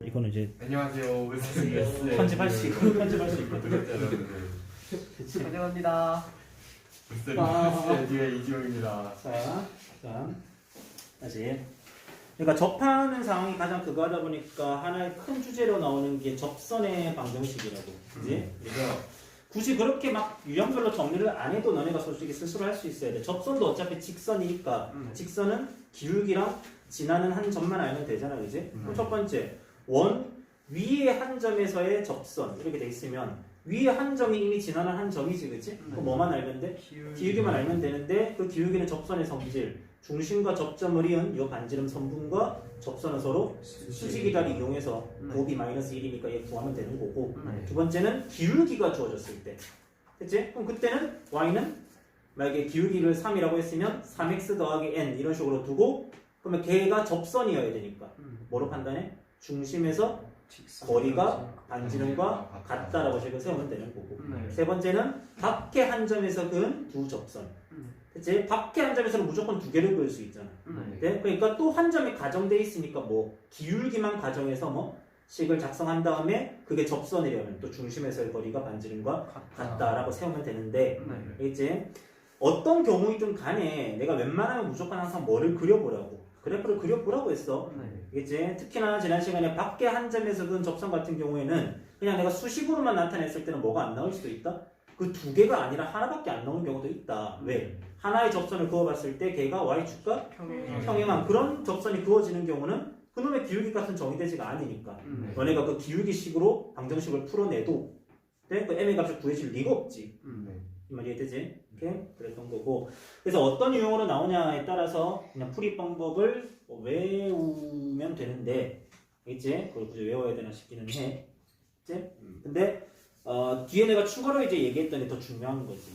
이거는 이제 안녕하세요. 편집할 수 있거든. 그치. 환영합니다. 에듀의 이지용입니다. 자, 다시. 그러니까 접하는 상황이 가장 그거 하다 보니까 하나의 큰 주제로 나오는 게 접선의 방정식이라고. 그지? 그래서 굳이 그렇게 막 유형별로 정리를 안 해도 너네가 솔직히 스스로 할 수 있어야 돼. 접선도 어차피 직선이니까 직선은 기울기랑 지나는 한 점만 알면 되잖아. 그지? 그럼 첫 번째, 원 위의 한 점에서의 접선 이렇게 돼 있으면 위에 한 점이 이미 지나는 한 점이지, 그치? 그럼 뭐만 알면 돼? 기울기만 알면 되는데 그 기울기는 접선의 성질, 중심과 접점을 이은 이 반지름 선분과 접선은 서로 수직이다를 이용해서 곱이 -1이니까 얘 구하면 되는 거고. 두 번째는 기울기가 주어졌을 때, 그치? 그럼 그때는 y는 만약에 기울기를 3이라고 했으면 3x 더하기 n 이런 식으로 두고, 그러면 걔가 접선이어야 되니까 뭐로 판단해? 중심에서 거리가 반지름과 같다라고 식을 세우면 되는 거고. 세 번째는 밖에 한 점에서 그은 두 접선. 그치? 밖에 한 점에서는 무조건 두 개를 그을 수 있잖아. 네? 그러니까 또 한 점이 가정돼 있으니까 뭐 기울기만 가정해서 뭐 식을 작성한 다음에 그게 접선이려면 또 중심에서의 거리가 반지름과 같다라고 세우면 되는데, 이제 어떤 경우이든 간에 내가 웬만하면 무조건 항상 뭐를 그려보라고, 그래프를 그려보라고 했어. 이제 특히나 지난 시간에 밖에 한 점에서 그은 접선 같은 경우에는 그냥 내가 수식으로만 나타냈을 때는 뭐가 안 나올 수도 있다. 그 두 개가 아니라 하나밖에 안 나오는 경우도 있다. 왜? 하나의 접선을 그어봤을 때 걔가 y축과 평행한 그런 접선이 그어지는 경우는 그놈의 기울기 값은 정의되지가 않으니까 너네가 그 기울기식으로 방정식을 풀어내도 그 m의 값을 구해질 리가 없지. 이 말이 이해되지? 이렇게 그랬던 거고. 그래서 어떤 유형으로 나오냐에 따라서 그냥 풀이 방법을 외우면 되는데, 이제 그걸 굳이 외워야 되나 싶기는 해. 이제 근데 뒤에 내가 추가로 이제 얘기했더니 더 중요한 거지.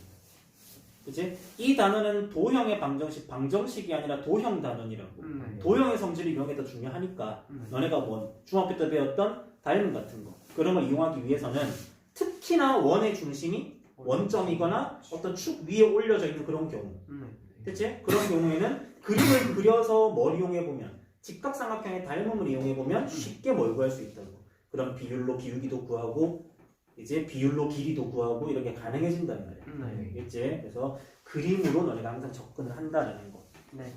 그치? 이 단어는 도형의 방정식이 아니라 도형 단원이라고. 도형의 성질이 이런 게 더 중요하니까 너네가 뭐 중학교 때 배웠던 닮음 같은 거 그런 걸 이용하기 위해서는 특히나 원의 중심이 원점이거나 어떤 축 위에 올려져 있는 그런 경우, 그치? 그런 경우에는 그림을 그려서 뭘 이용해보면, 직각삼각형의 닮음을 이용해보면 쉽게 뭘 구할 수 있다고. 그런 비율로 기울기도 구하고 이제 비율로 길이도 구하고 이렇게 가능해진단 말이야. 그치? 그래서 그림으로 너네가 항상 접근을 한다는 거.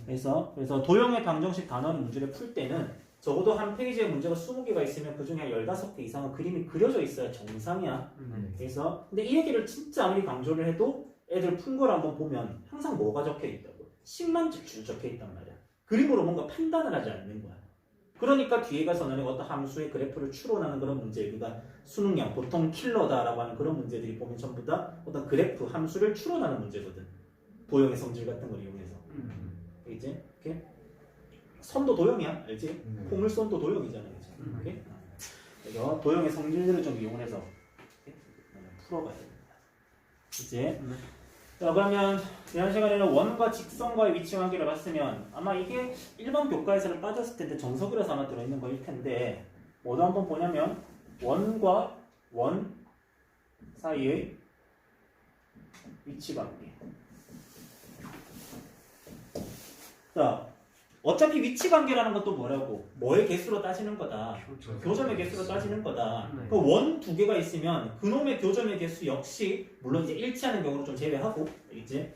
그래서 도형의 방정식 단원 문제를 풀 때는 적어도 한 페이지에 문제가 20개가 있으면 그 중에 한 15개 이상은 그림이 그려져 있어야 정상이야. 그래서 근데 이 얘기를 진짜 아무리 강조를 해도 애들 푼 걸 한번 보면 항상 뭐가 적혀 있다고? 식만집줄 적혀 있단 말이야. 그림으로 뭔가 판단을 하지 않는 거야. 그러니까 뒤에 가서 너네가 어떤 함수의 그래프를 추론하는 그런 문제, 그러니까 수능형 보통 킬러다라고 하는 그런 문제들이 보면 전부 다 어떤 그래프 함수를 추론하는 문제거든. 도형의 성질 같은 걸 이용해서. 이제 이렇게 선도 도형이야, 알지? 포물선도 도형이잖아, 그치? 그래서 도형의 성질들을 좀 이용해서 풀어봐야 됩니다. 이제 자, 그러면 지난 시간에는 원과 직선과의 위치 관계를 봤으면 아마 이게 일반 교과에서는 빠졌을 텐데 정석이라서 아마 들어있는 거일 텐데, 뭐도 한번 보냐면 원과 원 사이의 위치 관계. 자, 어차피 위치 관계라는 것도 뭐라고? 뭐의 개수로 따지는 거다. 교점의 개수로 따지는 거다. 그 원 두 개가 있으면 그놈의 교점의 개수 역시 물론 이제 일치하는 경우를 좀 제외하고, 이제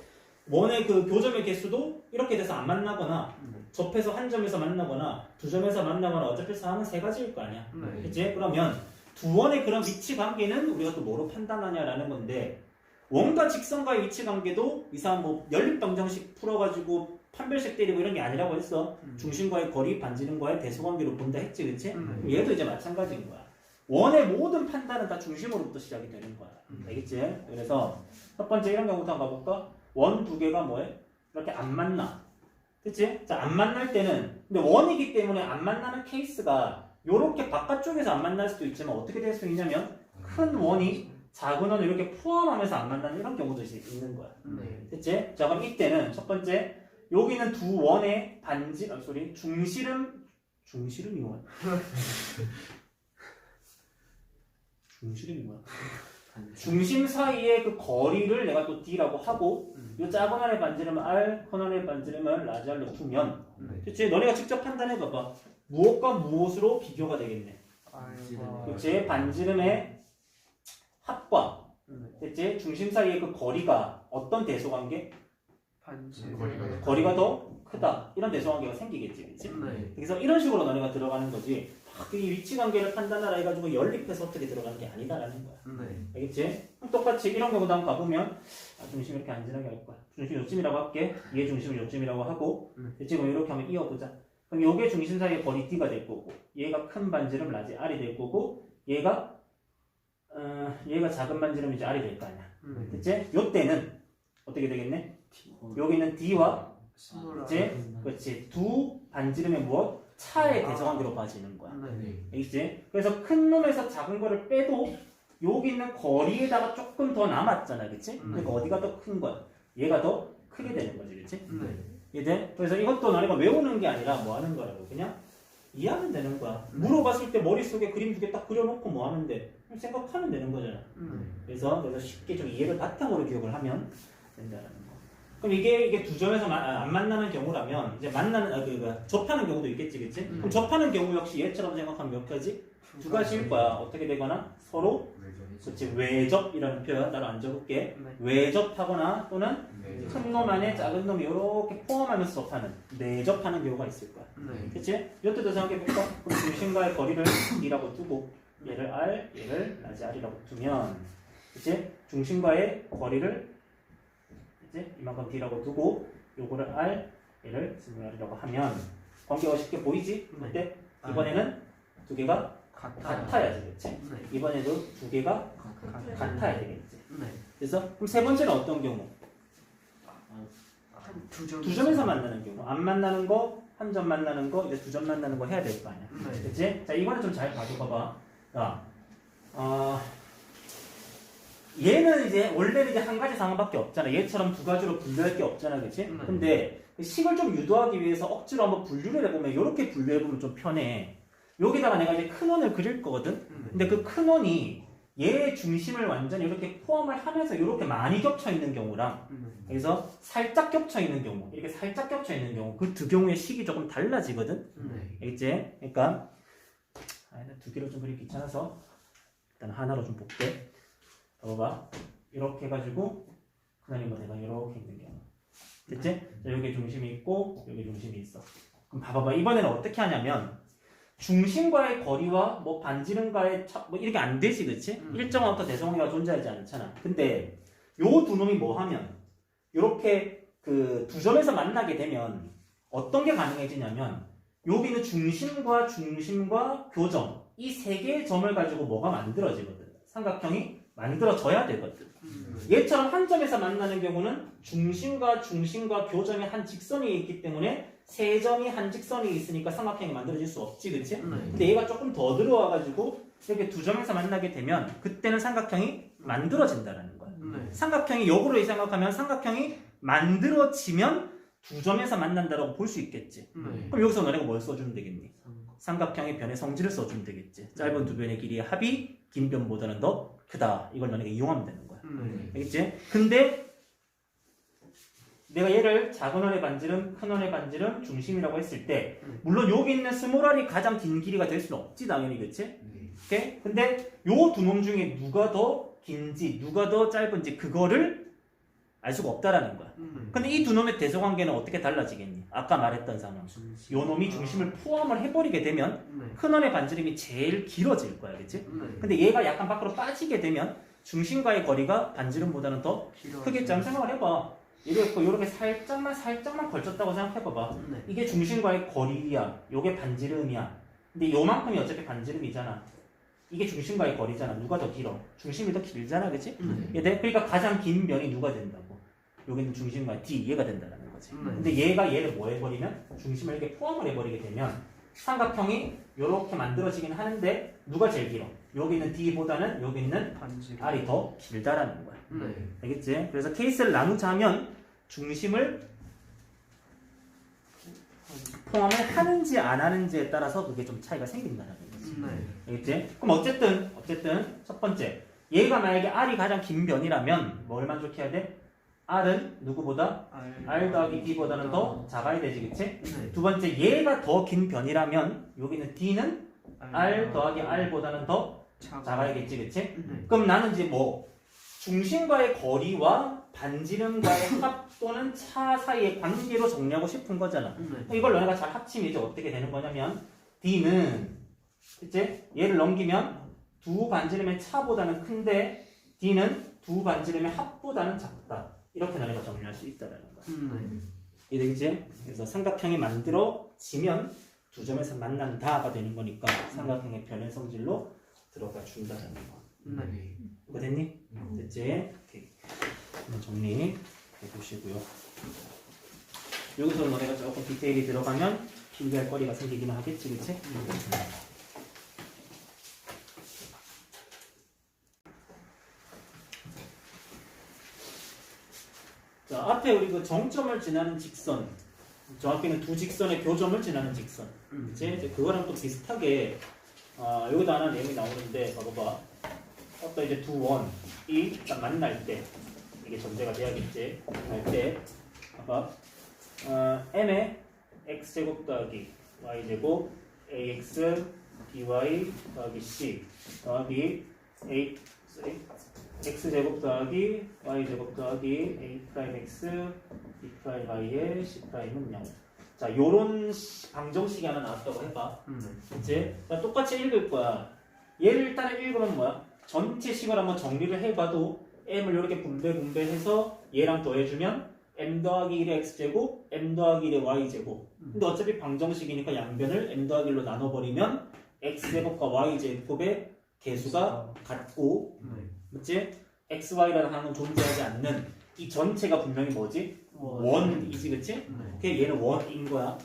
원의 그 교점의 개수도 이렇게 돼서 안 만나거나 접해서 한 점에서 만나거나 두 점에서 만나거나 어차피 상황은 세 가지일 거 아니야. 그치? 그러면 두 원의 그런 위치 관계는 우리가 또 뭐로 판단하냐라는 건데, 원과 직선과의 위치 관계도 이상 뭐 연립방정식 풀어가지고 판별식 때리고 이런 게 아니라고 했어. 중심과의 거리, 반지름과의 대소관계로 본다 했지, 그치? 얘도 이제 마찬가지인 거야. 원의 모든 판단은 다 중심으로부터 시작이 되는 거야. 알겠지? 그래서 첫 번째 이런 경우부터 한번 가볼까? 원 두 개가 뭐해? 이렇게 안 만나. 그치? 자, 안 만날 때는, 근데 원이기 때문에 안 만나는 케이스가 요렇게 바깥쪽에서 안 만날 수도 있지만 어떻게 될 수 있냐면 큰 원이 작은 원을 이렇게 포함하면서 안 만나는 이런 경우도 있는 거야. 그치? 자, 그럼 이때는 첫 번째, 여기는 두 원의 중실음이 뭐야? 중실음이 뭐야? 중심 사이의 그 거리를 내가 또 D라고 하고, 이 작은 원의 반지름은 R, 큰 원의 반지름은 라지 R로 두면, 그치? 너네가 직접 판단해봐봐. 무엇과 무엇으로 비교가 되겠네? 그치? 반지름의 합과 됐지? 중심 사이의 그 거리가 어떤 대소관계? 거리가 더 크다. 이런 대소관계가 생기겠지, 그치? 그래서 이런 식으로 너네가 들어가는 거지. 이 위치 관계를 판단하라 해가지고 연립해서 어떻게 들어가는 게 아니다라는 거야. 알겠지? 똑같이 이런 경우도 한번 가보면 중심 이렇게 안 지나게 할 거야. 중심 요쯤이라고 할게. 얘 중심을 요쯤이라고 하고 됐지? 그럼 이렇게 하면 이어보자. 그럼 요게 중심 사이의 거리 D가 될 거고 얘가 큰 반지름 라지 R이 될 거고 얘가 작은 반지름 이제 R이 될 거 아니야. 됐지? 요 때는 어떻게 되겠네? 여기는 D와 그치? 그렇지. 두 반지름의 무엇? 차의 대성관계로 봐지는 거야. 알겠지? 그래서 큰 놈에서 작은 거를 빼도 여기 있는 거리에다가 조금 더 남았잖아. 그치? 그러니까 어디가 더 큰 거야? 얘가 더 크게 되는 거지. 그치? 이해돼? 그래서 이것도 너네가 외우는 게 아니라 뭐 하는 거라고. 그냥 이해하면 되는 거야. 물어봤을 때 머릿속에 그림 두 개 딱 그려놓고 뭐 하면 돼? 생각하면 되는 거잖아. 그래서 쉽게 좀 이해를 바탕으로 기억을 하면 된다는 거. 그럼 이게 두 점에서 안 만나는 경우라면 이제 접하는 경우도 있겠지, 그치? 그럼 접하는 경우 역시 얘처럼 생각하면 몇 가지? 두 가지일 거야. 어떻게 되거나 서로 그치 외접이라는 표현 따로 안 적을게. 외접하거나 또는 큰 놈 안에 작은 놈이 이렇게 포함하면서 접하는 내접하는 경우가 있을 거야. 그치? 이것도 생각해볼까? 그럼 중심과의 거리를 D라고 두고 얘를 R, 얘를 라지 R이라고 두면 그치? 중심과의 거리를 이제 이만큼 D라고 두고 요거를 R, 얘를 스몰 R이라고 하면 관계가 쉽게 보이지? 어때? 이번에는 두 개가 같아야지, 그치? 이번에도 두 개가 같아야 되겠지. 그래서 그럼 세 번째는 어떤 경우? 두 점에서 만나는 경우. 안 만나는 거, 한 점 만나는 거, 이제 두 점 만나는 거 해야 될 거 아니야. 그치? 자, 이거는 좀 잘 봐줘봐봐. 자, 얘는 이제 원래는 이제 한 가지 상황밖에 없잖아. 얘처럼 두 가지로 분류할 게 없잖아, 그치? 근데 식을 좀 유도하기 위해서 억지로 한번 분류를 해보면 이렇게 분류해보면 좀 편해. 여기다가 내가 이제 큰 원을 그릴 거거든? 근데 그 큰 원이 얘의 중심을 완전히 이렇게 포함을 하면서 이렇게 많이 겹쳐 있는 경우랑 그래서 살짝 겹쳐 있는 경우, 이렇게 살짝 겹쳐 있는 경우, 그 두 경우의 식이 조금 달라지거든? 알겠지? 그러니까 두 개로 좀 그리기 귀찮아서 일단 하나로 좀 볼게. 봐봐. 이렇게 해가지고 그다음에 내가 이렇게 있는 경우. 됐지? 자, 여기 중심이 있고 여기 중심이 있어. 그럼 봐봐봐. 이번에는 어떻게 하냐면 중심과의 거리와 뭐 반지름과의 뭐 이렇게 안 되지, 그치? 일정한 어떤 대성관계가 존재하지 않잖아. 근데 요 두 놈이 뭐 하면 이렇게 그 두 점에서 만나게 되면 어떤 게 가능해지냐면 여기는 중심과 교점 이 세 개의 점을 가지고 뭐가 만들어지거든. 삼각형이 만들어져야 되거든. 얘처럼 한 점에서 만나는 경우는 중심과 교점이 한 직선이 있기 때문에 세 점이 한 직선이 있으니까 삼각형이 만들어질 수 없지, 그치? 근데 얘가 조금 더 들어와가지고 이렇게 두 점에서 만나게 되면 그때는 삼각형이 만들어진다라는 거야. 삼각형이 역으로 생각하면 삼각형이 만들어지면 두 점에서 만난다라고 볼 수 있겠지. 그럼 여기서 너네가 뭘 써주면 되겠니? 삼각형의 변의 성질을 써주면 되겠지. 짧은 두 변의 길이의 합이 긴 변보다는 더 크다. 이걸 너네가 이용하면 되는 거야. 알겠지? 근데 내가 얘를 작은 원의 반지름, 큰 원의 반지름, 중심이라고 했을 때 물론 여기 있는 스몰 r이 가장 긴 길이가 될 수는 없지, 당연히. 그치? 오케이? 근데 요 두 놈 중에 누가 더 긴지 누가 더 짧은지 그거를 알 수가 없다라는 거야. 근데 이 두 놈의 대소관계는 어떻게 달라지겠니? 아까 말했던 상황. 요 놈이 중심을 포함을 해버리게 되면 큰 원의 반지름이 제일 길어질 거야, 그치? 근데 얘가 약간 밖으로 빠지게 되면 중심과의 거리가 반지름보다는 더 크겠지. 한번 생각을 해봐. 이렇게 살짝만 걸쳤다고 생각해봐봐. 이게 중심과의 거리야. 요게 반지름이야. 근데 요만큼이 어차피 반지름이잖아. 이게 중심과의 거리잖아. 누가 더 길어? 중심이 더 길잖아, 그치? 그러니까 가장 긴 면이 누가 된다고? 여기는 중심과 D, 얘가 된다는 거지. 근데 얘를 뭐 해버리면? 중심을 이렇게 포함을 해버리게 되면 삼각형이 이렇게 만들어지긴 하는데 누가 제일 길어? 여기 있는 D보다는 여기 있는 R이 더 길다라는 거야. 알겠지? 그래서 케이스를 나누자면 중심을 포함을 하는지 안 하는지에 따라서 그게 좀 차이가 생긴다는 거지. 알겠지? 그럼 어쨌든 첫 번째 얘가 만약에 R이 가장 긴 변이라면 뭘 만족해야 돼? R은 누구보다? R 더하기 D보다는 더 작아야 되지, 그치? 두 번째 얘가 더 긴 변이라면 여기는 D는 R 더하기 R보다는 더 작아야겠지, 그치? 네. 그럼 나는 이제 뭐 중심과의 거리와 반지름과의 합 또는 차 사이의 관계로 정리하고 싶은 거잖아. 네. 이걸 너네가 잘 합치면 이제 어떻게 되는 거냐면 D는 이제 얘를 넘기면 두 반지름의 차보다는 큰데 D는 두 반지름의 합보다는 작다. 이렇게 너네가 정리할 수 있다라는 거야. 네. 이해되겠지? 그래서 삼각형이 만들어지면 두 점에서 만난다가 되는 거니까 삼각형의 변의 성질로 들어가 준다라는 거. 네. 이거 됐니? 됐지? 오케이. 한번 정리해 보시고요. 여기서 너네가 조금 디테일이 들어가면 필기할 거리가 생기기는 하겠지, 그치? 자, 앞에 우리 그 정점을 지나는 직선, 정확히는 두 직선의 교점을 지나는 직선, 그치? 이제 그거랑 또 비슷하게 여기도 하나 내용이 나오는데 봐봐봐. 어떤 이제 두 원이 딱 만날 때 이게 전제가 돼야겠지. 만날 때 봐봐. m의 x제곱 더하기 y제곱 ax by 더하기 c 더하기 x제곱 더하기 y제곱 더하기 a 프라임 x b 프라임 y의 c 프라임은 0. 자, 요런 방정식이 하나 나왔다고 해봐. 그치? 자, 똑같이 읽을 거야. 얘를 일단은 읽으면 뭐야? 전체 식을 한번 정리를 해봐도 m을 이렇게 분배해서 얘랑 더해주면 m 더하기 1의 x제곱, m 더하기 1의 y제곱. 근데 어차피 방정식이니까 양변을 m 더하기 1로 나눠버리면 x제곱과 y제곱의 개수가 같고, 맞지? xy라는 하나는 존재하지 않는 이 전체가 분명히 뭐지? 원이지, 그치? 오케이, 얘는 원인 거야.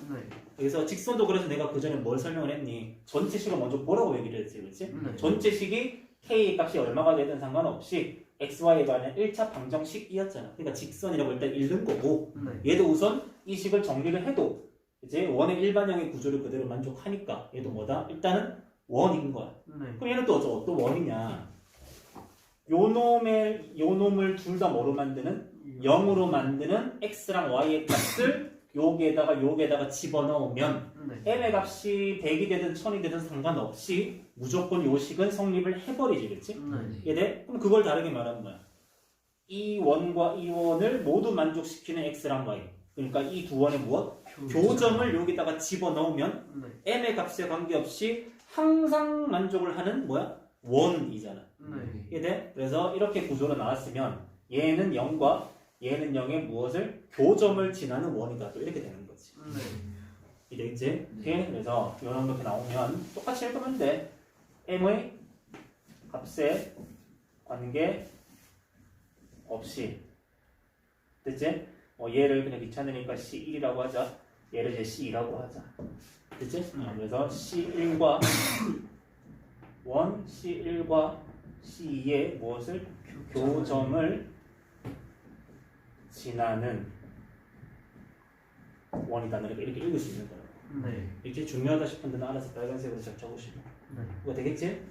그래서 직선도 그래서 내가 그 전에 뭘 설명을 했니? 전체 식을 먼저 보라고 얘기를 했지, 그치? 전체 식이 k 값이 얼마가 되든 상관없이 xy에 관한 1차 방정식이었잖아. 그러니까 직선이라고 일단 읽는 거고, 얘도 우선 이 식을 정리를 해도 이제 원의 일반형의 구조를 그대로 만족하니까 얘도 뭐다? 일단은 원인 거야. 그럼 얘는 또 어떤 원이냐? 요 놈을 둘 다 뭐로 만드는? 0으로 만드는 x랑 y의 값을 요게다가 집어넣으면 m의 값이 100이 되든 1000이 되든 상관없이 무조건 요 식은 성립을 해버리지, 그치? 얘네? 그럼 그걸 다르게 말하는 거야. 이 원과 이 원을 모두 만족시키는 x랑 y. 그러니까 이 두 원의 무엇? 교점을 여기다가 집어넣으면 m의 값에 관계없이 항상 만족을 하는 뭐야? 원이잖아. 이해돼? 그래서 이렇게 구조로 나왔으면 얘는 0과 얘는 0의 무엇을? 교점을 지나는 원이다. 또 이렇게 되는 거지. 이해되겠지? 오케이? 그래서 이런 거 이렇게 나오면 똑같이 읽으면 돼. m의 값에 관계 없이. 됐지? 얘를 그냥 귀찮으니까 C1이라고 하자. 얘를 이제 C2라고 하자. 됐지? 그래서 C1과 C1과 C2의 무엇을? 교점을 지나는 원이다. 이렇게 읽을 수 있는 거라고. 이렇게 중요하다 싶은 데는 알아서 빨간색으로 적어보시고. 그거 되겠지?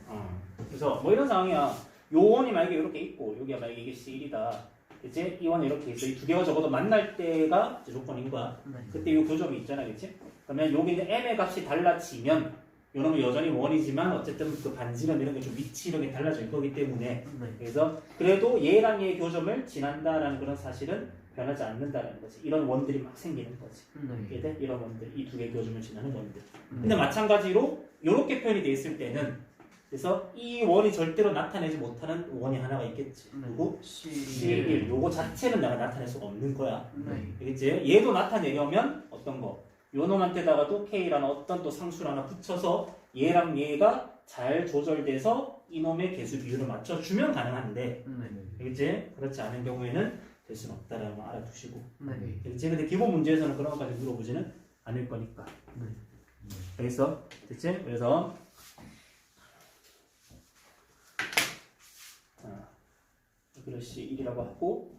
그래서 뭐 이런 상황이야. 요 원이 만약에 이렇게 있고 여기가 만약에 이게 C1이다. 그치? 이 원이 이렇게 있어. 이 두 개가 적어도 만날 때가 조건인 거야. 그때 이 교점이 있잖아. 그치? 그러면 여기는 m의 값이 달라지면 요놈은 여전히 원이지만 어쨌든 그 반지름 이런 게 좀 위치 이런 게 달라질 거기 때문에 그래서 그래도 얘랑 얘의 교점을 지난다라는 그런 사실은 변하지 않는다라는 거지. 이런 원들이 막 생기는 거지. 이해돼? 이런 원들, 이 두 개의 교점을 지나는 원들. 근데 마찬가지로 이렇게 표현이 돼 있을 때는 그래서 이 원이 절대로 나타내지 못하는 원이 하나가 있겠지. 그리고 C1 요거 자체는 내가 나타낼 수가 없는 거야. 알겠지? 얘도 나타내려면 어떤 거? 요 놈한테다가도 K라는 어떤 또 상수를 하나 붙여서 얘랑 얘가 잘 조절돼서 이놈의 개수 비율을 맞춰주면 가능한데 알겠지? 그렇지 않은 경우에는 될 수는 없다라는 거 알아두시고 알겠지? 근데 기본 문제에서는 그런 것까지 물어보지는 않을 거니까 알겠어? 됐지? 그래서 여기를 C1이라고 하고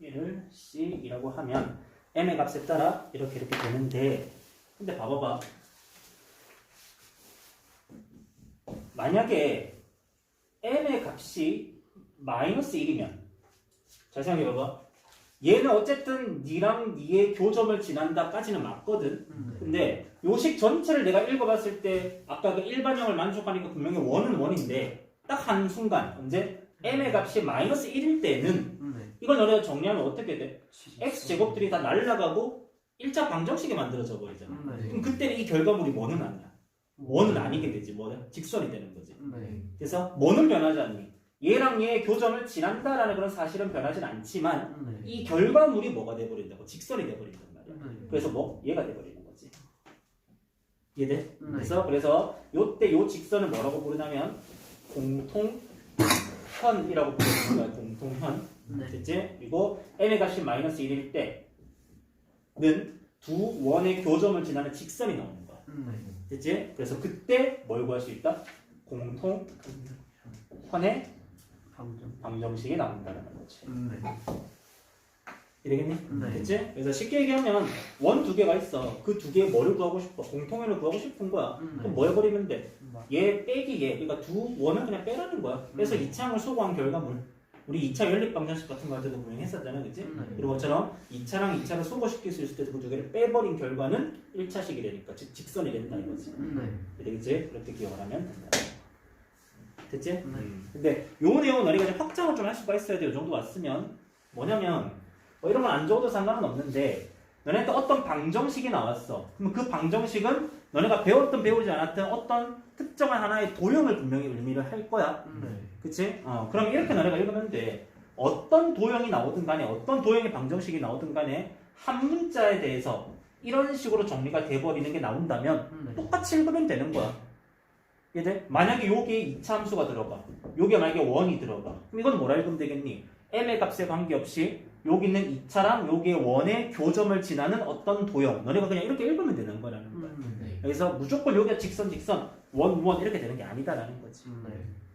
얘를 C2라고 하면 m의 값에 따라 이렇게 되는데 근데 봐봐봐. 만약에 m의 값이 마이너스 1이면 잘 생각해봐봐. 얘는 어쨌든 니랑 니의 교점을 지난다까지는 맞거든. 근데 요식 전체를 내가 읽어봤을 때 아까 그 일반형을 만족하니까 분명히 원은 원인데 딱 한 순간 언제 m의 값이 마이너스 1일 때는 이걸 너네가 정리하면 어떻게 돼? x제곱들이 다 날라가고 1차 방정식이 만들어져 버리잖아. 그럼 그때는 이 결과물이 뭐는 아니야. 원은 아니게 되지. 뭐야? 직선이 되는 거지. 그래서 뭐는 변하지 않니? 얘랑 얘의 교점을 지난다라는 그런 사실은 변하진 않지만 이 결과물이 뭐가 돼버린다고? 직선이 돼버린단 말이야. 그래서 뭐? 얘가 돼버리는 거지. 이해돼? 그래서 요때 요 직선을 뭐라고 부르냐면 공통현이라고 부르는 거야. 공통현. 됐지? 그리고 m의 값이 마이너스 1일 때는 두 원의 교점을 지나는 직선이 나오는 거야. 됐지? 그래서 그때 뭘 구할 수 있다? 공통현의 방정식이 나온다는 거지. 이래겠니? 됐지? 그래서 쉽게 얘기하면 원 두 개가 있어. 그 두 개에 뭐를 구하고 싶어? 공통현을 구하고 싶은 거야. 그럼 뭐 해버리면 돼? 얘 빼기 얘. 그러니까 두 원을 그냥 빼라는 거야. 그래서 이차항을 소거한 결과물. 우리 2차 연립 방정식 같은 거 할 때도 분명히 했었잖아. 그치? 그리고 것처럼 2차랑 2차를 소거시킬 수 있을 때 그 두 개를 빼버린 결과는 1차식이 되니까 즉 직선이 된다 이거지. 되겠지? 그렇게 기억을 하면 된다. 됐지? 근데 요 내용 너희가 이제 확장을 좀 할 수가 있어야 돼. 요 정도 왔으면 뭐냐면 뭐 이런 건 안 적어도 상관은 없는데 너네한테 어떤 방정식이 나왔어. 그럼 그 방정식은 너네가 배웠든 배우지 않았든 어떤 특정한 하나의 도형을 분명히 의미를 할 거야. 그치? 그럼 이렇게 너네가 읽으면 돼. 어떤 도형이 나오든 간에 어떤 도형의 방정식이 나오든 간에 한 문자에 대해서 이런 식으로 정리가 돼버리는 게 나온다면 똑같이 읽으면 되는 거야. 이해돼? 만약에 여기에 2차 함수가 들어가. 여기에 만약에 1이 들어가. 그럼 이건 뭐라 읽으면 되겠니? m의 값에 관계없이 여기는 2차랑 여기에 1의 교점을 지나는 어떤 도형. 너네가 그냥 이렇게 읽으면 되는 거라는 거야. 그래서 무조건 여기가 직선, 원 이렇게 되는 게 아니다라는 거지.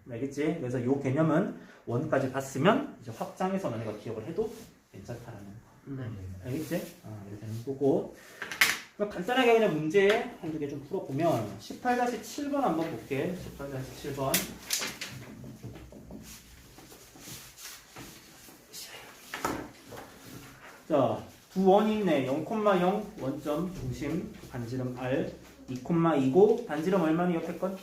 알겠지? 그래서 이 개념은 원까지 갔으면 이제 확장해서 너네가 기억을 해도 괜찮다라는 거. 알겠지? 이렇게 되는 거고. 간단하게 그냥 문제 한두 개 좀 풀어보면 18-7번 한번 볼게. 18-7번. 자, 두 원이 있네. 0,0 원점 중심 반지름 R 2,2고 반지름 얼마니 옆에 건?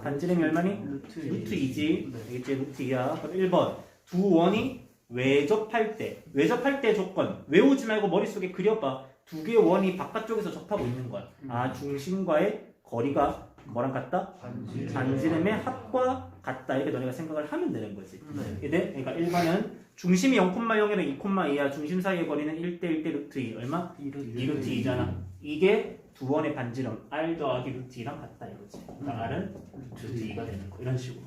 반지름이 얼마니? 루트 2지. 알겠지? 루트 2야. 그럼 1번 두 원이 외접할 때 조건 외우지 말고 머릿속에 그려봐. 두 개의 원이 바깥쪽에서 접하고 있는 거야. 중심과의 거리가 뭐랑 같다? 반지름의 합과 같다. 이렇게 너네가 생각을 하면 되는 거지. 그러니까 1번은 중심이 0,0이랑 2,2야. 중심 사이의 거리는 1대 1대 루트 2. 얼마? 2루트 2잖아. 이게 두 원의 반지름 R 더하기 루트 2랑 같다 이거지. 그러니까 R은 루트 2가 되는 거. 이런 식으로.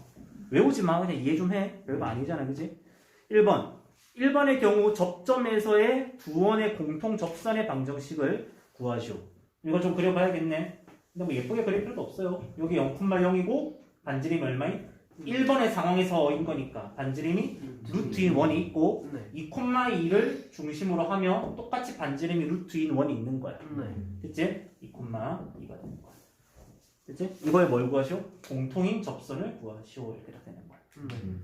외우지 마. 그냥 이해 좀 해. 별거 아니잖아. 그지? 1번의 경우 접점에서의 두 원의 공통 접선의 방정식을 구하시오. 이거 좀 그려봐야겠네. 근데 뭐 예쁘게 그릴 필요도 없어요. 여기 0,0이고 반지름이 얼마인? 1번의 상황에서인 거니까 반지름이 루트인 1이 있고 2,2를 중심으로 하며 똑같이 반지름이 루트인 1이 있는 거야. 됐지? 2,2가 되는 거야. 됐지? 이거에 뭘 구하시오? 공통인 접선을 구하시오. 이렇게 되는 거야.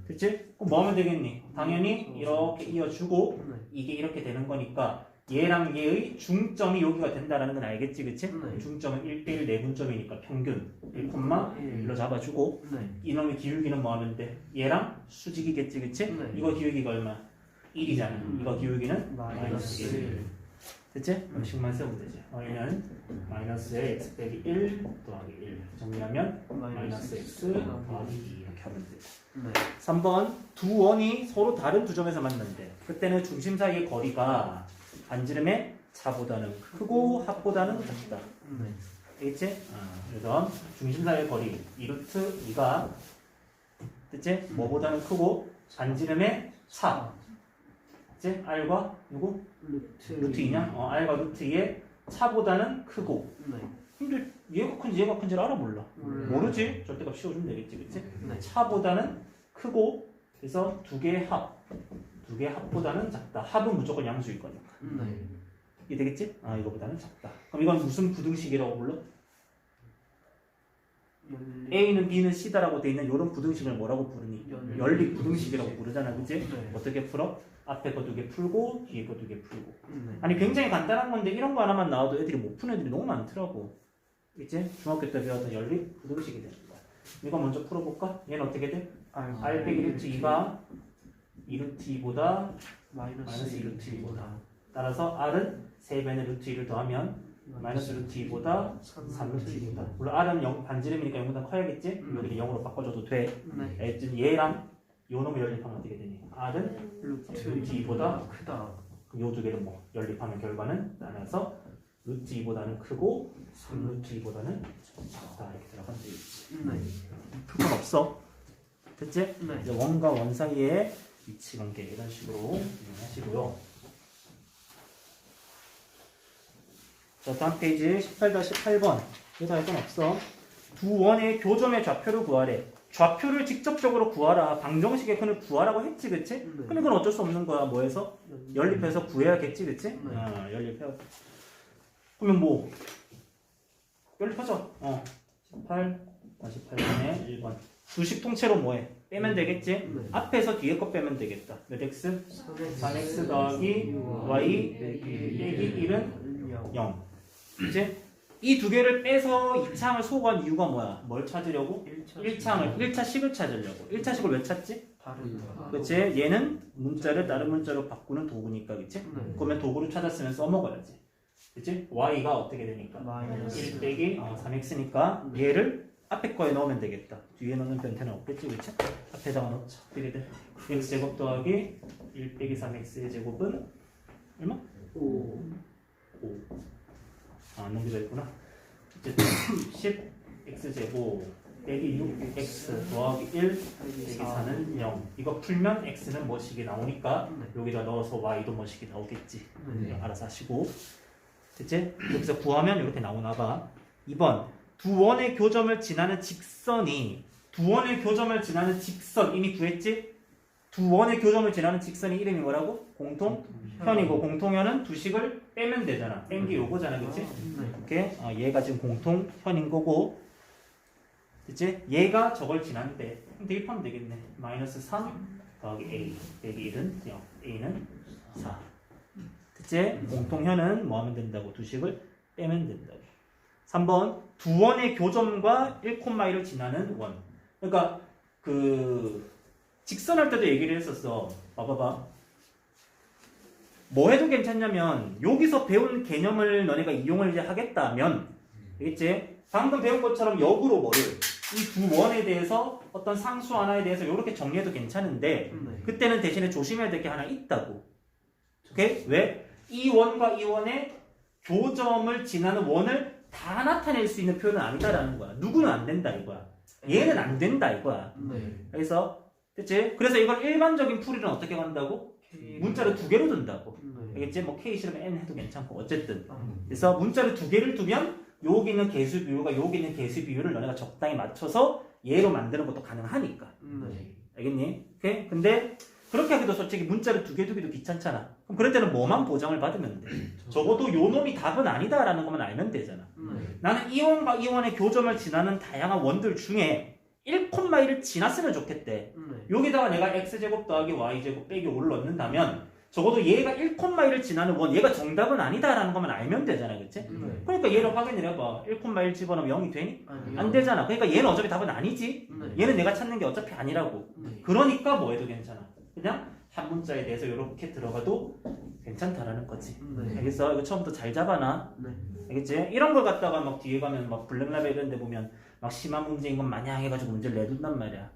됐지? 그럼 뭐 하면 되겠니? 당연히 이렇게 이어주고 이게 이렇게 되는 거니까 얘랑 얘의 중점이 여기가 된다라는 건 알겠지, 그치? 중점은 1대1 내분점이니까 평균 1,1로 잡아주고 이놈의 기울기는 뭐 하면 돼? 얘랑 수직이겠지, 그치? 이거 기울기가 얼마? 1이잖아. 이거 기울기는 마이너스 1. 됐지? 식만 세우면 되지. 여기는 마이너스에 x 빼기 1 더하기 1 정리하면 마이너스 x 더하기 2 이렇게 하면 되지. 3번 두 원이 서로 다른 두 점에서 만난대. 그때는 중심 사이의 거리가 반지름의 차보다는 크고 합보다는 작다. 알겠지? 그래서 중심 사이의 거리 2루트 2가 됐지? 뭐보다는 크고 반지름의 차. 됐지? R과 누구? 루트 2냐? R과 루트 2의 차보다는 크고. 근데 얘가 큰지 얘가 큰지를 알아 몰라? 모르지? 절대값 씌워주면 되겠지, 그치? 차보다는 크고 그래서 두 개의 합보다는 작다. 합은 무조건 양수일 거니까. 이게 되겠지? 이거보다는 작다. 그럼 이건 무슨 부등식이라고 불러? A는 B는 C다라고 돼 있는 이런 부등식을 뭐라고 부르니? 연립 부등식이라고 부르잖아, 그치? 네. 어떻게 풀어? 앞에 거 2개 풀고 뒤에 거 2개 풀고. 네. 아니 굉장히 간단한 건데 이런 거 하나만 나와도 애들이 못 푸는 애들이 너무 많더라고. 이제 중학교 때 배웠던 연립 부등식이 되는 거야. 이거 먼저 풀어볼까? 얘는 어떻게 돼? R 빼기 루트 2가 2루트 2보다 마이너스 2루트 2보다. 따라서 R은 3배의 루트 2를 더하면 마이너스 루트 2보다 3루트 2보다. 물론 R은 0, 반지름이니까 0보다 커야겠지? 여기를 0으로 바꿔줘도 돼. 하여튼 얘랑 요 놈을 연립하면 어떻게 되니? R은 루트 2보다 크다. 요 두 개를 뭐 연립하면 결과는 나눠서 루트 2보다는 크고 3루트 2보다는 작다 이렇게 들어가면 되겠지. 표본 없어. 됐지? 이제 원과 원 사이에 위치 관계 이런 식으로 이용하시고요. 자, 다음 페이지 18-8번. 이거 할 건 없어. 두 원의 교점의 좌표를 구하래. 좌표를 직접적으로 구하라. 방정식의 근을 구하라고 했지, 그치? 근데 그건 어쩔 수 없는 거야. 뭐해서? 연립해서 구해야겠지, 그치? 연립해야 돼. 그러면 뭐? 연립하자. 18-8번에 1번. 두식 통째로 뭐해? 빼면 되겠지? 앞에서 뒤에 거 빼면 되겠다. 몇 x? 3x 더하기 y 빼기 1은 0. 이제 이 두 개를 빼서 2창을 소거한 이유가 뭐야? 뭘 찾으려고? 1차식을 찾으려고. 1차식을 왜 찾지? 그치? 얘는 문자를 다른 문자로 바꾸는 도구니까, 그치? 그러면 도구를 찾았으면 써먹어야지. 그치? y가 어떻게 되니까? 1 빼기 3x니까 얘를 앞에 거에 넣으면 되겠다. 뒤에 넣는 변태는 없겠지, 그치? 앞에다가 넣자. 이렇게 돼. x제곱 더하기 1 빼기 3x의 제곱은 얼마? 5. 안 넘기져 있구나. 어쨌든 10x제곱 빼기 6x 더하기 1 빼기 4는 0. 이거 풀면 x는 뭐식이 나오니까 여기다 넣어서 y도 뭐식이 나오겠지. 알아서 하시고. 됐지? 여기서 구하면 이렇게 나오나 봐. 2번. 두 원의 교점을 지나는 직선이 이미 구했지? 두 원의 교점을 지나는 직선의 이름이 뭐라고? 공통현이고 공통현은 두식을 빼면 되잖아. 뺀 게 요거잖아, 그치? 이렇게 얘가 지금 공통현인 거고, 그치? 얘가 저걸 지난대. 그럼 대입하면 되겠네. 마이너스 3 더하기 a 빼기 1은 0, a는 4. 그치? 공통현은 뭐 하면 된다고? 두식을 빼면 된다고. 3번 두 원의 교점과 1,1을 지나는 원. 그러니까 직선할 때도 얘기를 했었어. 봐봐봐. 뭐 해도 괜찮냐면 여기서 배운 개념을 너네가 이용을 이제 하겠다면, 알겠지? 방금 배운 것처럼 역으로 뭐를 이 두 원에 대해서 어떤 상수 하나에 대해서 이렇게 정리해도 괜찮은데 그때는 대신에 조심해야 될 게 하나 있다고. 오케이? 왜? 이 원과 이 원의 교점을 지나는 원을 다 나타낼 수 있는 표현은 아니다라는 거야. 누구는 안 된다 이거야. 얘는 안 된다 이거야. 그래서 됐지? 그래서 이걸 일반적인 풀이는 어떻게 간다고? 문자를 두 개로 둔다고. 알겠지? 뭐 K 싫으면 N 해도 괜찮고 어쨌든. 그래서 문자를 두 개를 두면 여기 있는 개수 비율과 여기 있는 개수 비율을 너네가 적당히 맞춰서 얘로 만드는 것도 가능하니까. 알겠니? 오케이? 근데 그렇게 하기도 솔직히 문자를 두 개 두기도 귀찮잖아. 그럼 그럴 때는 뭐만 보장을 받으면 돼? 적어도 요 놈이 답은 아니다라는 것만 알면 되잖아. 나는 이 원과 이 원의 교점을 지나는 다양한 원들 중에 1,1을 지났으면 좋겠대. 여기다가 내가 x제곱 더하기 y제곱 빼기 5를 넣는다면 적어도 얘가 1,1을 지나는 원, 얘가 정답은 아니다라는 것만 알면 되잖아, 그치? 그러니까 얘를 확인을 해봐. 1,1 집어넣으면 0이 되니? 안 되잖아. 그러니까 얘는 어차피 답은 아니지. 얘는 내가 찾는 게 어차피 아니라고. 그러니까 뭐 해도 괜찮아. 그냥 한 문자에 대해서 이렇게 들어가도 괜찮다라는 거지. 알겠어? 이거 처음부터 잘 잡아놔. 알겠지? 이런 걸 갖다가 막 뒤에 가면 막 블랙라벨 이런 데 보면 막 심한 문제인 건 마냥 해가지고 문제를 내둔단 말이야.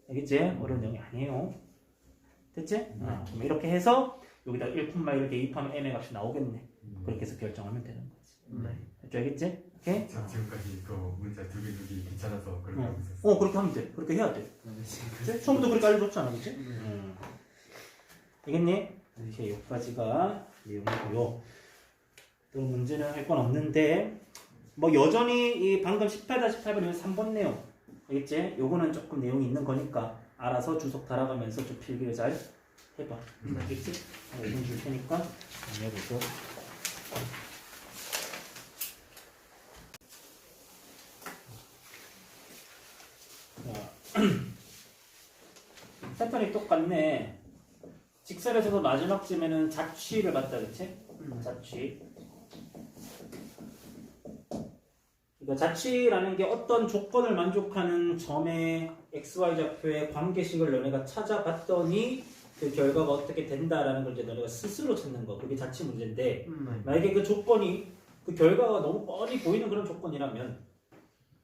알겠지? 어려운 내용이 아니에요. 됐지? 이렇게 해서 여기다 1,1을 대입하면 m의 값이 나오겠네. 그렇게 해서 결정하면 되는 거지. 알겠지? 오케이? 저 지금까지 그 문자 두 개 두기 귀찮아서 그렇게 하고 있었어요. 그렇게 하면 돼. 그렇게 해야 돼. 그치? 처음부터 그렇게 알려줬잖아, 그치? 알겠니? 이렇게 여기까지가 내용이고요. 또 문제는 할 건 없는데 뭐 여전히 이 방금 18-8번 3번 내용, 알겠지? 요거는 조금 내용이 있는 거니까 알아서 주석 달아가면서 좀 필기를 잘 해봐. 알겠지? 5분 줄 테니까 해보고. 패턴이 똑같네. 직설에서도 마지막쯤에는 자취를 봤다, 그치? 자취. 그러니까 자취라는 게 어떤 조건을 만족하는 점의 XY 좌표의 관계식을 너네가 찾아봤더니 그 결과가 어떻게 된다라는 걸 이제 너네가 스스로 찾는 거. 그게 자취 문제인데 만약에 그 조건이 그 결과가 너무 뻔히 보이는 그런 조건이라면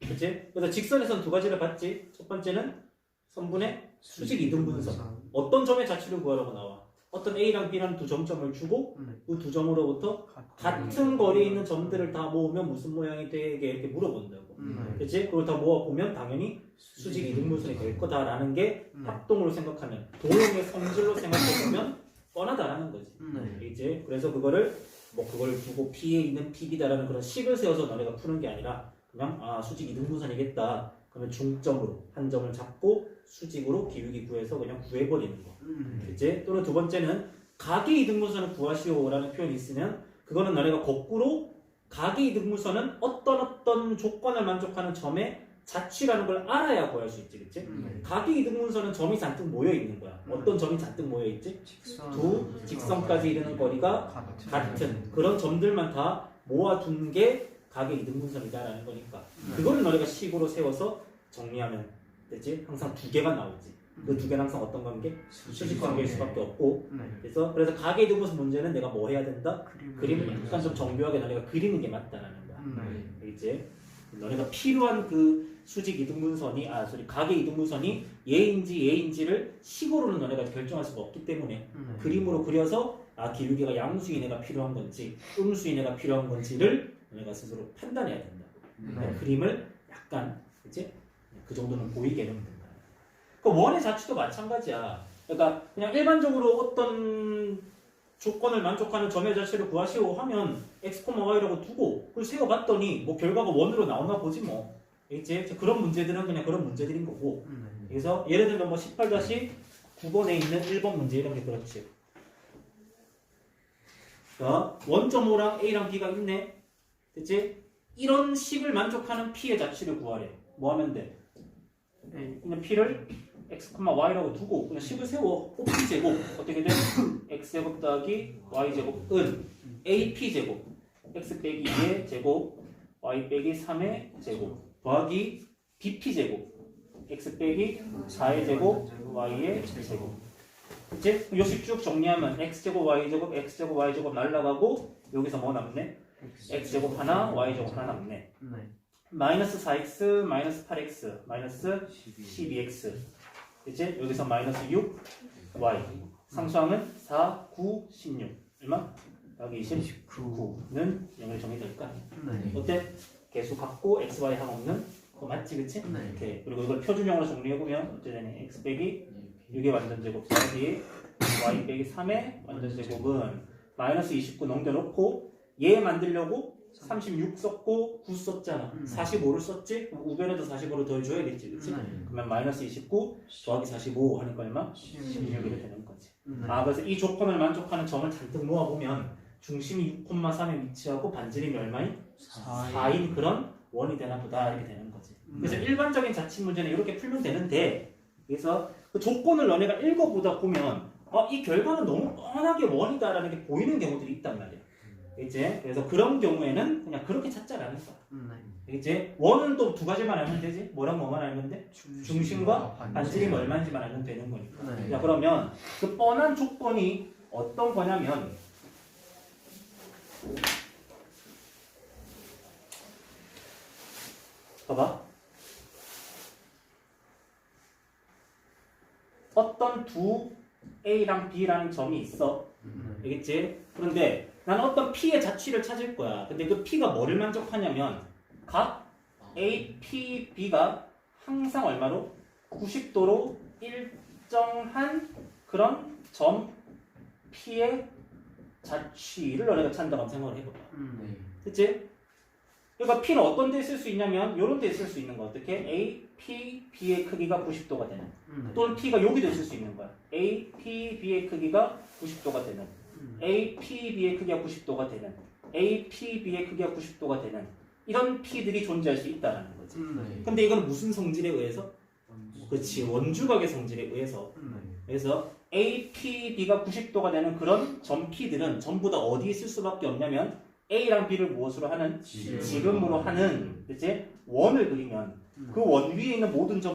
그치? 그래서 직선에서는 두 가지를 봤지. 첫 번째는 선분의 수직 이등분선. 어떤 점의 자취를 구하라고 나와. 어떤 A랑 B라는 두 점점을 주고 그 두 점으로부터 같은 거리에 있는 점들을 다 모으면 무슨 모양이 되게 이렇게 물어본다고. 그치? 그걸 다 모아보면 당연히 수직 이등분선이 될 거다라는 게 합동으로 생각하면 도형의 성질로 생각해보면 뻔하다라는 거지. 이제 그래서 그거를 그걸 두고 P에 있는 PB다라는 그런 식을 세워서 너네가 푸는 게 아니라 그냥 수직 이등분선이겠다. 그러면 중점으로 한 점을 잡고 수직으로 기울기 구해서 그냥 구해버리는 거. 그치? 또는 두 번째는 각의 이등분선을 구하시오라는 표현이 있으면 그거는 너네가 거꾸로 각의 이등분선은 어떤 조건을 만족하는 점의 자취라는 걸 알아야 구할 수 있지, 그치? 각의 이등분선은 점이 잔뜩 모여 있는 거야. 어떤 점이 잔뜩 모여 있지? 두 직선까지 이르는 거리가 같은 그런 점들만 다 모아둔 게 각의 이등분선이다라는 거니까 그거를 너네가 식으로 세워서 정리하면 되지? 항상 두 개가 나오지. 그 두 개는 항상 어떤 관계? 수직 관계일 수밖에 없고 그래서 각의 이등분선 문제는 내가 뭐 해야 된다? 그림을 약간 좀 정교하게 너네가 그리는 게 맞다라는 거야. 이제 너네가 필요한 그 수직 이등분선이 각의 이등분선이 얘인지를 식으로는 너네가 결정할 수가 없기 때문에 그림으로 그려서 기울기가 양수인애가 필요한 건지 음수인애가 필요한 건지를 너네가 스스로 판단해야 된다. 그러니까 그림을 약간 그치? 그 정도는 보이게는 된다. 그 원의 자취도 마찬가지야. 그러니까 그냥 일반적으로 어떤 조건을 만족하는 점의 자취를 구하시오 하면 x, y라고 두고 그걸 세워봤더니 결과가 원으로 나오나 보지 뭐. 이제 그런 문제들은 그냥 그런 문제들인 거고. 그래서 예를 들면 18-9번에 있는 1번 문제 이런 게 그렇지. 자, 1.5랑 A랑 B가 있네. 됐지? 이런 식을 만족하는 P의 자취를 구하래. 뭐 하면 돼? 그냥 P를 x, y라고 두고 그냥 식을 세워. P제곱 어떻게 돼? x제곱 더하기 y제곱은 AP제곱 x 빼기 2의 제곱 y 빼기 3의 제곱 더하기 BP제곱 x 빼기 4의 제곱 y의 제곱. 그치? 요식 쭉 정리하면 x제곱 y제곱 x제곱 y제곱 날라가고 여기서 뭐 남네? x제곱 하나 y제곱 하나 남네. 마이너스 4x 마이너스 8x 마이너스 12x 그치? 여기서 마이너스 6y 상수항은 4, 9, 16 얼마? 여기 29는 0을 정의될까? 어때? 개수 같고 x, y 항 없는 거 맞지 그치? 오케이. 그리고 이걸 표준형으로 정리해보면 어떻게 되냐? x 빼기 6의 완전제곱 더하기 y 빼기 3의 완전제곱은 마이너스 29 넘겨놓고 얘 만들려고 36 썼고 9 썼잖아. 45를 썼지? 우변에도 45를 더해줘야겠지 그치? 그러면 마이너스 29 더하기 45 하니까 얼마? 16이 되는 거지. 그래서 이 조건을 만족하는 점을 잔뜩 모아보면 중심이 6,3에 위치하고 반지름이 얼마인? 4인 그런 원이 되나 보다 이렇게 되는 거지. 그래서 일반적인 자취 문제는 이렇게 풀면 되는데 그래서 그 조건을 너네가 읽어보다 보면 이 결과는 너무 뻔하게 원이다라는 게 보이는 경우들이 있단 말이야. 이제 그래서 그런 경우에는 그냥 그렇게 찾자라는 거야. 이제 원은 또 두 가지만 알면 되지. 뭐랑 뭐만 알면 돼? 중심과 반지름이 얼마인지만 알면 되는 거니까. 자 그러면 그 뻔한 조건이 어떤 거냐면 봐봐. 어떤 두 A랑 B라는 점이 있어. 알겠지? 그런데 나는 어떤 P의 자취를 찾을 거야. 근데 그 P가 뭐를 만족하냐면 각 A, P, B가 항상 얼마로? 90도로 일정한 그런 점 P의 자취를 너네가 찾는다고 생각을 해볼까. 그치? 그러니까 P는 어떤 데 있을 수 있냐면 이런 데 있을 수 있는 거 어떻게? A, P, B의 크기가 90도가 되는 또는 P가 여기도 있을 수 있는 거야. A, P, B의 크기가 90도가 되는 A, P, B의 크기가 90도가 되는 A, P, B의 크기가 90도가 되는 이런 P들이 존재할 수 있다는 거지. 근데 이건 무슨 성질에 의해서? 그렇지. 원주각의 성질에 의해서. 음. 그래서 A, P, B가 90도가 되는 그런 점 P들은 전부 다 어디에 있을 수밖에 없냐면 A랑 B를 무엇으로 하는? 지금. 지름으로 하는, 그치? 원을 그리면 그 원 위에 있는 모든 점